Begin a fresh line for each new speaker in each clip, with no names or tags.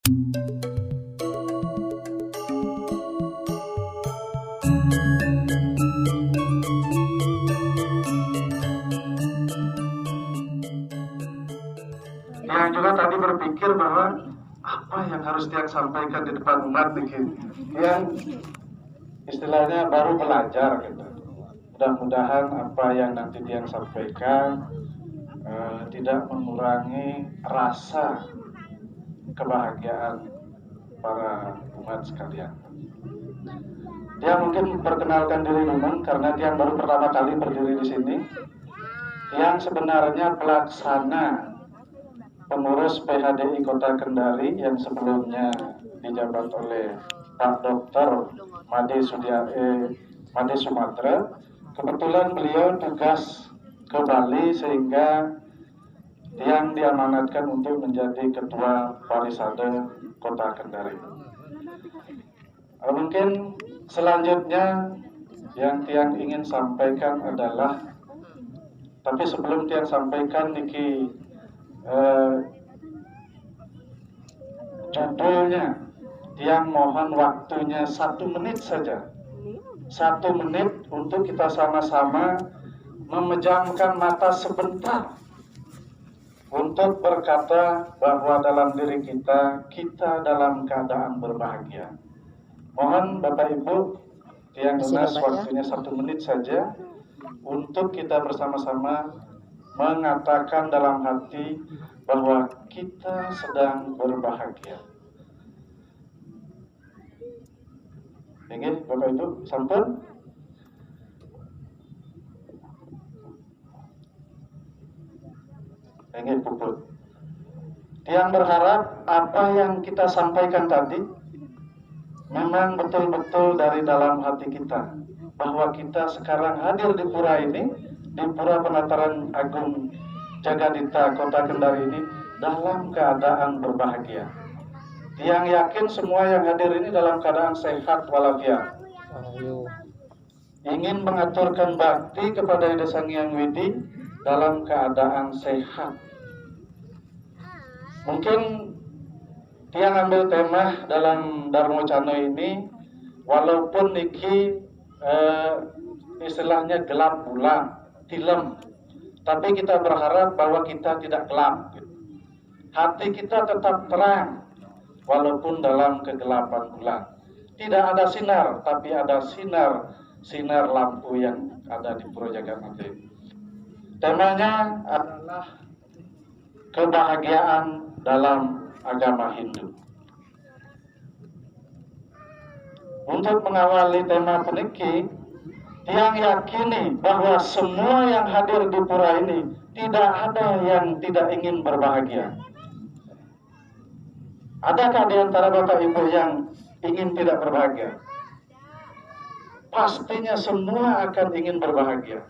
Yang juga tadi berpikir bahwa apa yang harus dia sampaikan di depan umat begitu. Yang istilahnya baru belajar gitu. Mudah-mudahan apa yang nanti dia sampaikan tidak mengurangi rasa kebahagiaan para umat sekalian. Dia mungkin perkenalkan diri dulu karena dia baru pertama kali berdiri di sini. Yang sebenarnya pelaksana pengurus PHDI Kota Kendari yang sebelumnya dijabat oleh Pak Dr. Made Sumatera. Kebetulan beliau tugas ke Bali sehingga yang diamanatkan untuk menjadi Ketua Parisade Kota Kendari. Mungkin selanjutnya yang Tiang ingin sampaikan adalah, tapi sebelum Tiang sampaikan niki judulnya, Tiang mohon waktunya 1 menit saja. 1 menit untuk kita sama-sama memejamkan mata sebentar untuk berkata bahwa dalam diri kita dalam keadaan berbahagia. Mohon Bapak Ibu, Tiang lunas waktunya 1 menit saja untuk kita bersama-sama mengatakan dalam hati bahwa kita sedang berbahagia. Ingin Bapak Ibu sampun? Ingin puput. Tiang berharap apa yang kita sampaikan tadi memang betul-betul dari dalam hati kita, bahwa kita sekarang hadir di pura ini, di Pura Penataran Agung Jagadita Kota Kendari ini dalam keadaan berbahagia. Tiang yakin semua yang hadir ini dalam keadaan sehat walafiat. Ingin mengaturkan bakti kepada Ida Sang Hyang Widi dalam keadaan sehat. Mungkin Tiang ambil tema dalam Darmocano ini, walaupun niki istilahnya gelap bulan, tilem, tapi kita berharap bahwa kita tidak gelap. Hati kita tetap terang, walaupun dalam kegelapan bulan. Tidak ada sinar, tapi ada sinar lampu yang ada di Pura Jagamati. Temanya adalah kebahagiaan dalam agama Hindu. Untuk mengawali tema peniki, Tiang yakini bahwa semua yang hadir di pura ini tidak ada yang tidak ingin berbahagia. Adakah di antara Bapak Ibu yang ingin tidak berbahagia? Pastinya semua akan ingin berbahagia.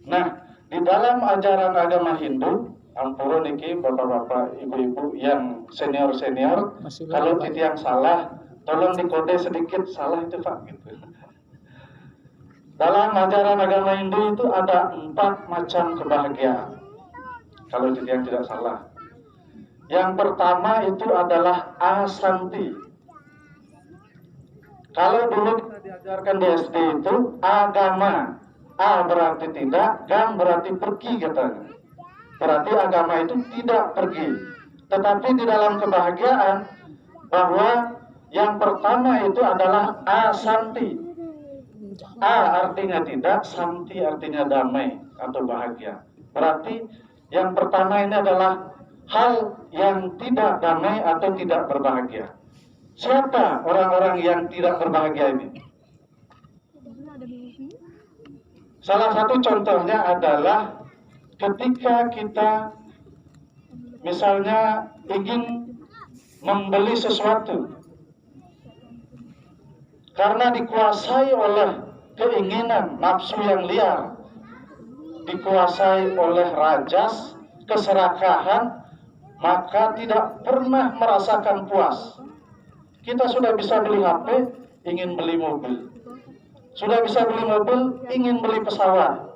Nah, di dalam ajaran agama Hindu, ampun niki bapak-bapak, ibu-ibu yang senior-senior, kalau Tiang salah, tolong dikode sedikit, salah itu Pak gitu. Dalam ajaran agama Hindu itu ada 4 macam kebahagiaan. Kalau Tiang tidak salah. Yang pertama itu adalah asanti. Kalau dulu kita diajarkan di SD itu agama, A berarti tidak, Gam berarti pergi katanya. Berarti agama itu tidak pergi. Tetapi di dalam kebahagiaan, bahwa yang pertama itu adalah asanti. A artinya tidak, santi artinya damai atau bahagia. Berarti yang pertama ini adalah hal yang tidak damai atau tidak berbahagia. Siapa orang-orang yang tidak berbahagia ini? Salah satu contohnya adalah ketika kita misalnya ingin membeli sesuatu, karena dikuasai oleh keinginan nafsu yang liar, dikuasai oleh rajas, keserakahan, maka tidak pernah merasakan puas. Kita sudah bisa beli HP, ingin beli mobil. Sudah bisa beli mobil, ingin beli pesawat.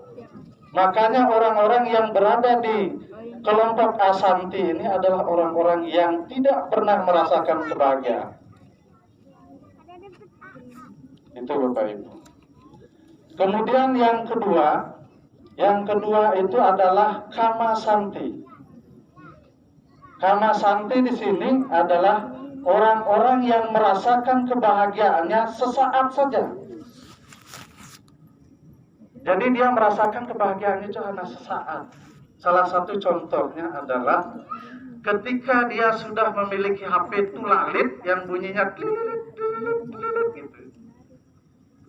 Makanya orang-orang yang berada di kelompok asanti ini adalah orang-orang yang tidak pernah merasakan kebahagiaan. Itu Bapak Ibu. Kemudian yang kedua itu adalah kama santi. Kama santi di sini adalah orang-orang yang merasakan kebahagiaannya sesaat saja. Jadi dia merasakan kebahagiaannya itu hanya sesaat. Salah satu contohnya adalah ketika dia sudah memiliki HP tulalit yang bunyinya gitu.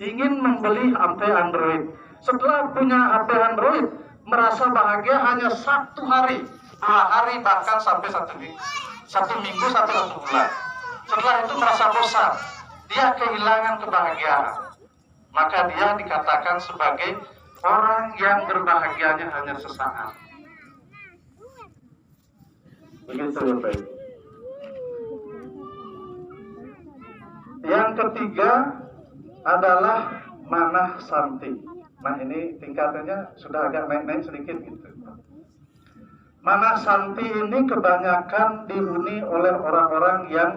Ingin membeli HP Android. Setelah punya HP Android, merasa bahagia hanya 1 hari, 2 hari, bahkan sampai 1 minggu, 1 minggu sampai 1 bulan. Setelah itu merasa bosan, dia kehilangan kebahagiaan. Maka dia dikatakan sebagai orang yang berbahagianya hanya sesaat. Begitu Bapak Ibu. Yang ketiga adalah manah santi. Nah ini tingkatannya sudah agak naik-naik sedikit gitu. Manah santi ini kebanyakan dihuni oleh orang-orang yang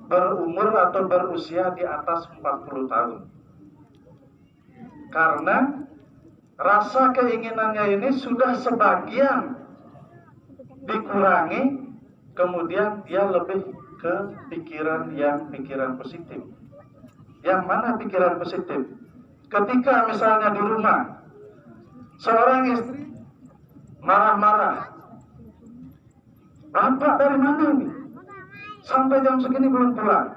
berumur atau berusia di atas 40 tahun. Karena rasa keinginannya ini sudah sebagian dikurangi, kemudian dia lebih ke pikiran positif. Yang mana pikiran positif? Ketika misalnya di rumah seorang istri marah-marah, "Bapak dari mana nih? Sampai jam segini belum pulang."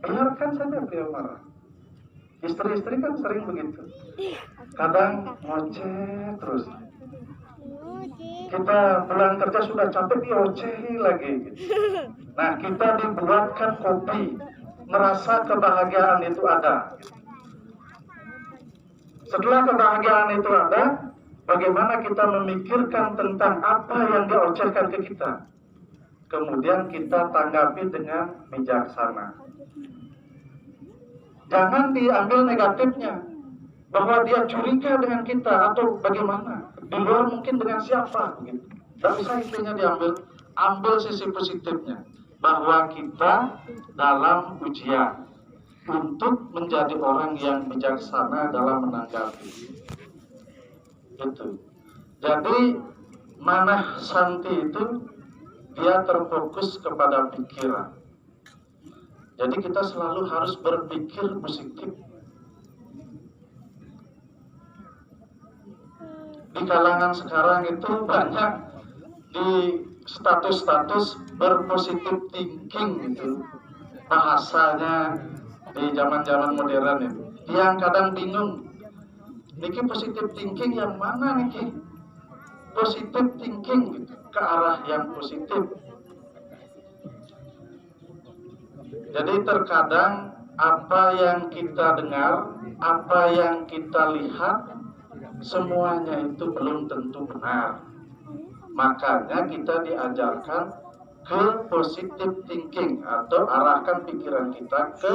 Biarkan saja beliau marah. Istri-istri kan sering begitu. Kadang ngoceh terus. Kita pulang kerja sudah capek, diocehi lagi. Nah, kita dibuatkan kopi, merasa kebahagiaan itu ada. Setelah kebahagiaan itu ada, bagaimana kita memikirkan tentang apa yang diocehkan ke kita. Kemudian kita tanggapi dengan bijaksana. Jangan diambil negatifnya, bahwa dia curiga dengan kita atau bagaimana, di luar mungkin dengan siapa gitu. Tidak bisa intinya diambil, ambil sisi positifnya, bahwa kita dalam ujian untuk menjadi orang yang bijaksana dalam menanggapi itu. Jadi manah santi itu dia terfokus kepada pikiran. Jadi kita selalu harus berpikir positif. Di kalangan sekarang itu banyak di status-status berpositif thinking itu bahasanya di zaman-zaman modern itu. Yang kadang bingung, niki positif thinking yang mana niki? Positif thinking gitu, ke arah yang positif. Jadi terkadang apa yang kita dengar, apa yang kita lihat, semuanya itu belum tentu benar. Makanya kita diajarkan ke positive thinking atau arahkan pikiran kita ke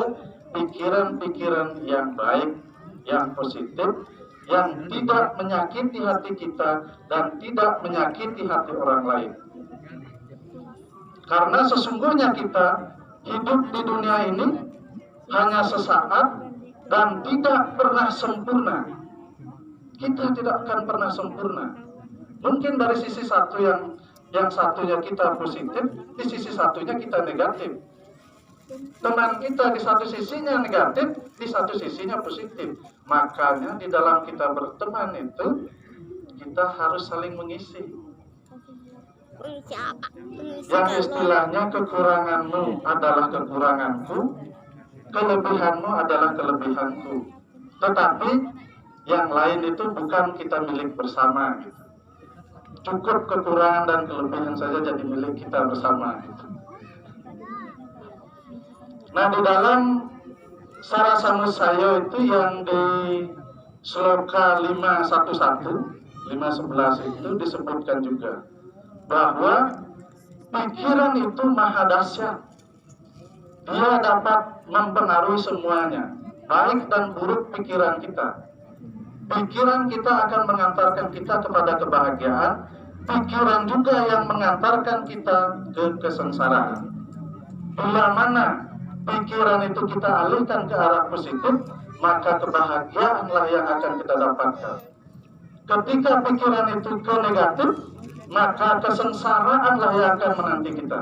pikiran-pikiran yang baik, yang positif, yang tidak menyakiti hati kita dan tidak menyakiti hati orang lain. Karena sesungguhnya kita hidup di dunia ini hanya sesaat dan tidak pernah sempurna. Kita tidak akan pernah sempurna. Mungkin dari sisi satu yang satunya kita positif, di sisi satunya kita negatif. Teman kita di satu sisinya negatif, di satu sisinya positif. Makanya di dalam kita berteman itu, kita harus saling mengisi. Yang istilahnya kekuranganmu adalah kekuranganku, kelebihanmu adalah kelebihanku. Tetapi yang lain itu bukan kita milik bersama gitu. Cukup kekurangan dan kelebihan saja jadi milik kita bersama gitu. Nah di dalam Sarasamusayo itu yang di Sloka 511 itu disebutkan juga bahwa pikiran itu maha dahsyat. Dia dapat mempengaruhi semuanya, baik dan buruk pikiran kita. Pikiran kita akan mengantarkan kita kepada kebahagiaan, pikiran juga yang mengantarkan kita ke kesengsaraan. Bila mana pikiran itu kita alihkan ke arah positif, maka kebahagiaanlah yang akan kita dapatkan. Ketika pikiran itu ke negatif, maka kesengsaraanlah yang akan menanti kita.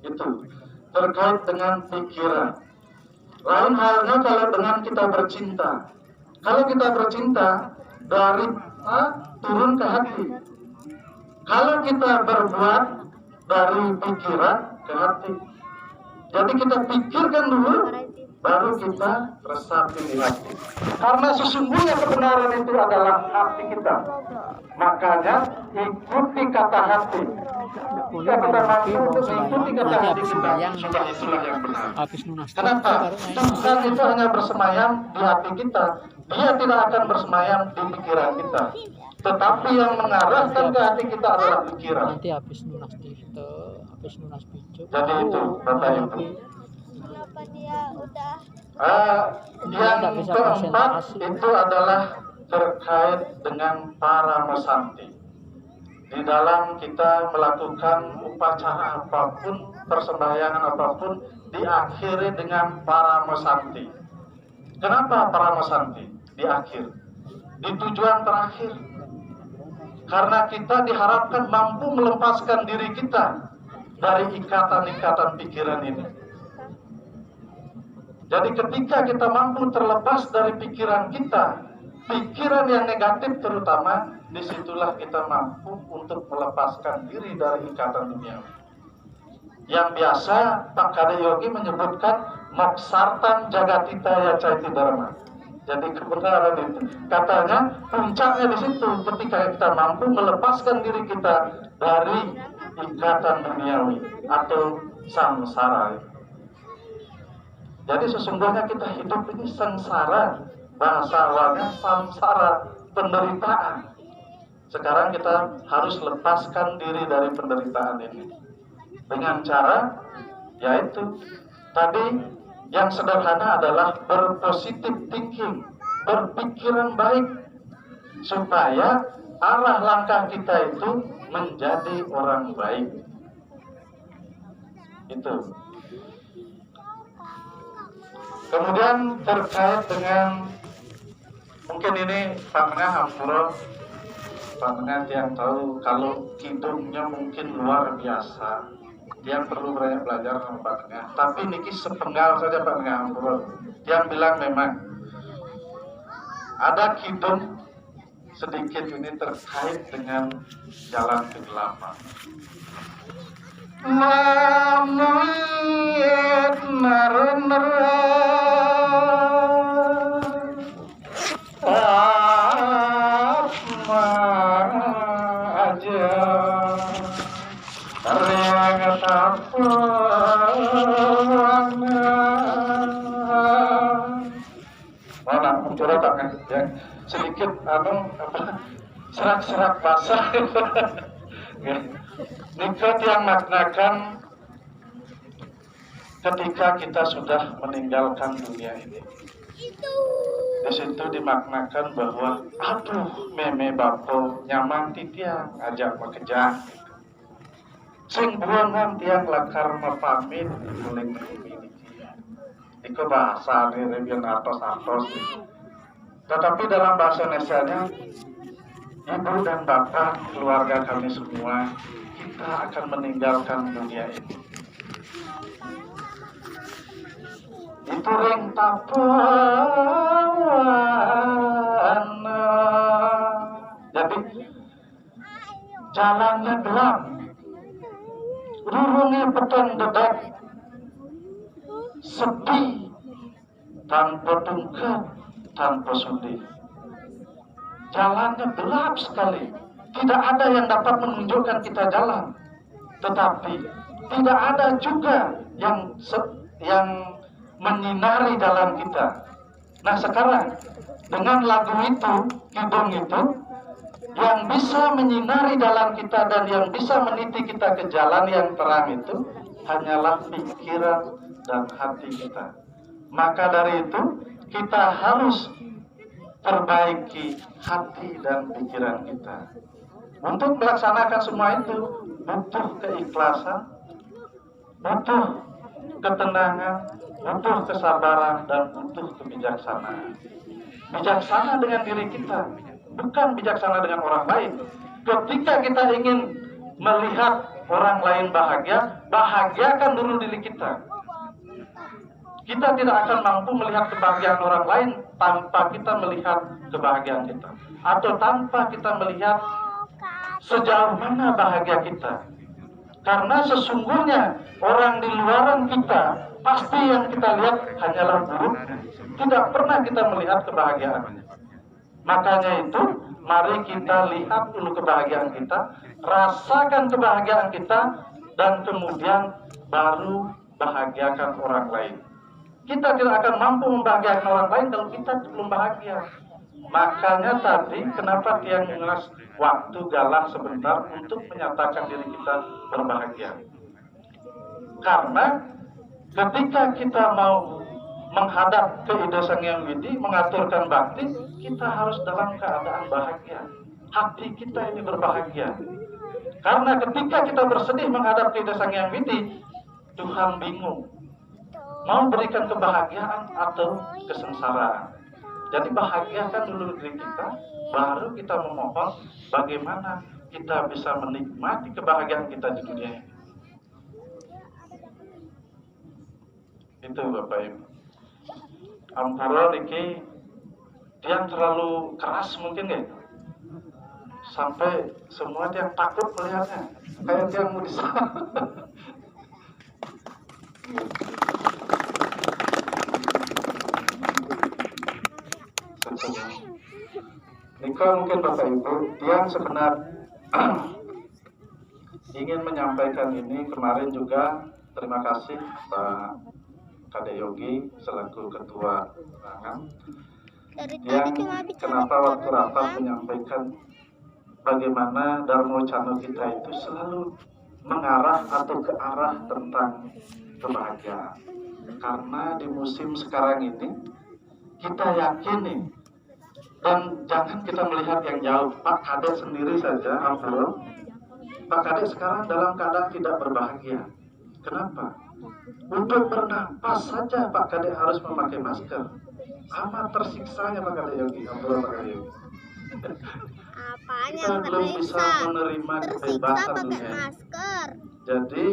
Itu terkait dengan pikiran. Lain halnya kalau dengan kita bercinta. Kalau kita bercinta dari turun ke hati. Kalau kita berbuat dari pikiran ke hati. Jadi kita pikirkan dulu, baru kita resapi di hati. Karena sesungguhnya kebenaran itu adalah hati kita. Makanya ikuti kata hati. Jika kita mampu untuk mengikuti kata hati kita, sudah itulah yang benar. Kenapa? Tuhan itu hanya bersemayam di hati kita. Dia tidak akan bersemayam di pikiran kita. Tetapi yang mengarahkan ke hati kita adalah pikiran.
Nanti habis lunas video.
Jadi itu Bapak Ibu.
Kenapa dia udah
Yang keempat itu adalah terkait dengan paramesanti. Di dalam kita melakukan upacara apapun, persembahyangan apapun, diakhiri dengan paramesanti. Kenapa paramesanti di akhir? Di tujuan terakhir. Karena kita diharapkan mampu melepaskan diri kita dari ikatan-ikatan pikiran ini. Jadi ketika kita mampu terlepas dari pikiran kita, pikiran yang negatif terutama, disitulah kita mampu untuk melepaskan diri dari ikatan dunia. Yang biasa Pak Kade Yogi menyebutkan Moksartan Jagatita Yacaiti Dharma. Jadi kebenaran itu, katanya puncaknya di situ ketika kita mampu melepaskan diri kita dari ikatan duniawi atau samsara. Jadi sesungguhnya kita hidup ini sengsara, bahasa awalnya samsara, penderitaan. Sekarang kita harus lepaskan diri dari penderitaan ini dengan cara, yaitu tadi yang sederhana adalah berpositif thinking, berpikiran baik, supaya arah langkah kita itu menjadi orang baik. Itu. Kemudian terkait dengan, mungkin ini Pak Tengah Hampuro, Pak Tengah yang tahu kalau kidungnya mungkin luar biasa. Dia perlu banyak belajar sama Pak Tengah. Tapi niki sepenggal saja Pak Tengah Hampuro. Yang bilang memang ada kidung sedikit ini terkait dengan jalan kegelapan. Mamit nara-nara apa aja terlihat apa mana mencurhat kan ya sedikit serak-serak basah. Nikmat yang maknakan ketika kita sudah meninggalkan dunia ini. Di situ dimaknakan bahwa aduh meme bapo nyaman titiang ajak bekerja. Sing buangan tiang lakar mepamit boleh berumini dia. Itu bahasa dari Rebian atos-atos. Tetapi dalam bahasa Indonesia-nya, ibu dan bapak keluarga kami semua, kita akan meninggalkan dunia ini. Itu ring tapuan. Jadi jalannya gelap, rurungnya petang dedak, sepi, tanpa tungkat, tanpa sudi. Jalannya gelap sekali. Tidak ada yang dapat menunjukkan kita jalan. Tetapi tidak ada juga yang menyinari jalan kita. Nah sekarang dengan lagu itu, kidung itu, yang bisa menyinari jalan kita dan yang bisa meniti kita ke jalan yang terang itu hanyalah pikiran dan hati kita. Maka dari itu kita harus perbaiki hati dan pikiran kita. Untuk melaksanakan semua itu butuh keikhlasan, butuh ketenangan, butuh kesabaran, dan butuh kebijaksanaan. Bijaksana dengan diri kita, bukan bijaksana dengan orang lain. Ketika kita ingin melihat orang lain bahagia, bahagiakan dulu diri kita. Kita tidak akan mampu melihat kebahagiaan orang lain tanpa kita melihat kebahagiaan kita, atau tanpa kita melihat sejauh mana bahagia kita. Karena sesungguhnya orang di luaran kita, pasti yang kita lihat hanyalah buruk, tidak pernah kita melihat kebahagiaan. Makanya itu, mari kita lihat dulu kebahagiaan kita, rasakan kebahagiaan kita, dan kemudian baru bahagiakan orang lain. Kita tidak akan mampu membahagiakan orang lain kalau kita belum bahagia. Makanya tadi kenapa Tiang Ngas waktu galah sebentar untuk menyatakan diri kita berbahagia. Karena ketika kita mau menghadap ke Ida Sang Hyang Widi, mengaturkan bakti, kita harus dalam keadaan bahagia. Hati kita ini berbahagia. Karena ketika kita bersedih menghadap ke Ida Sang Hyang Widi, Tuhan bingung mau berikan kebahagiaan atau kesengsaraan. Jadi bahagiakan dulu diri kita, baru kita memohon bagaimana kita bisa menikmati kebahagiaan kita di dunia ini. Itu Bapak Ibu. Ampura Riki, dia terlalu keras mungkin ya, sampai semua dia takut melihatnya, kayak dia mau disana. Nika mungkin Bapak Ibu, yang sebenarnya ingin menyampaikan ini kemarin juga. Terima kasih Pak Kade Yogi selaku Ketua Undangan yang kenapa waktu rapat menyampaikan bagaimana Dharma Wacana kita itu selalu mengarah atau ke arah tentang kebahagiaan. Karena di musim sekarang ini kita yakini, dan jangan kita melihat yang jauh. Pak Kade sendiri saja, Ampuro, Pak Kade sekarang dalam keadaan tidak berbahagia. Kenapa? Untuk bernapas saja Pak Kade harus memakai masker. Amat tersiksanya Pak Kade Yogi, Ampuro Pak Kade Yogi. Kita belum bisa menerima kebebasan dunia. Jadi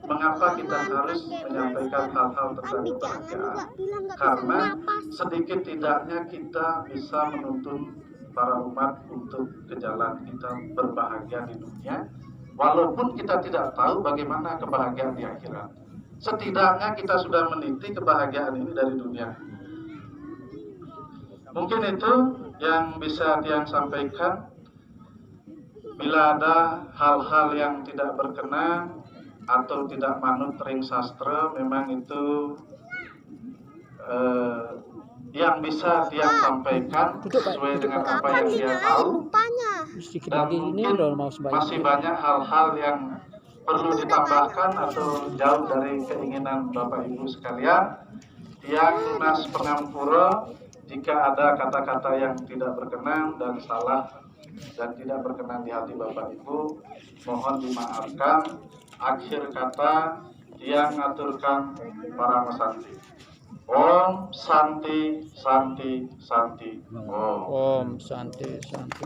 mengapa kita harus menyampaikan hal-hal tentang kebahagiaan? Karena sedikit tidaknya kita bisa menuntun para umat untuk ke jalan kita berbahagia di dunia, walaupun kita tidak tahu bagaimana kebahagiaan di akhirat. Setidaknya kita sudah meniti kebahagiaan ini dari dunia. Mungkin itu yang bisa Tiang sampaikan. Bila ada hal-hal yang tidak berkenan atau tidak manut ring sastra, memang itu yang bisa dia sampaikan sesuai dengan apa yang dia tahu. Dan mungkin masih banyak hal-hal yang perlu ditambahkan atau jauh dari keinginan Bapak Ibu sekalian. Yang Lunas Pengampura, jika ada kata-kata yang tidak berkenan dan salah dan tidak berkenan di hati Bapak Ibu, mohon dimaafkan. Akhir kata yang ngaturkan para mesanti. Om Santi Santi Santi. Om
Santi Santi.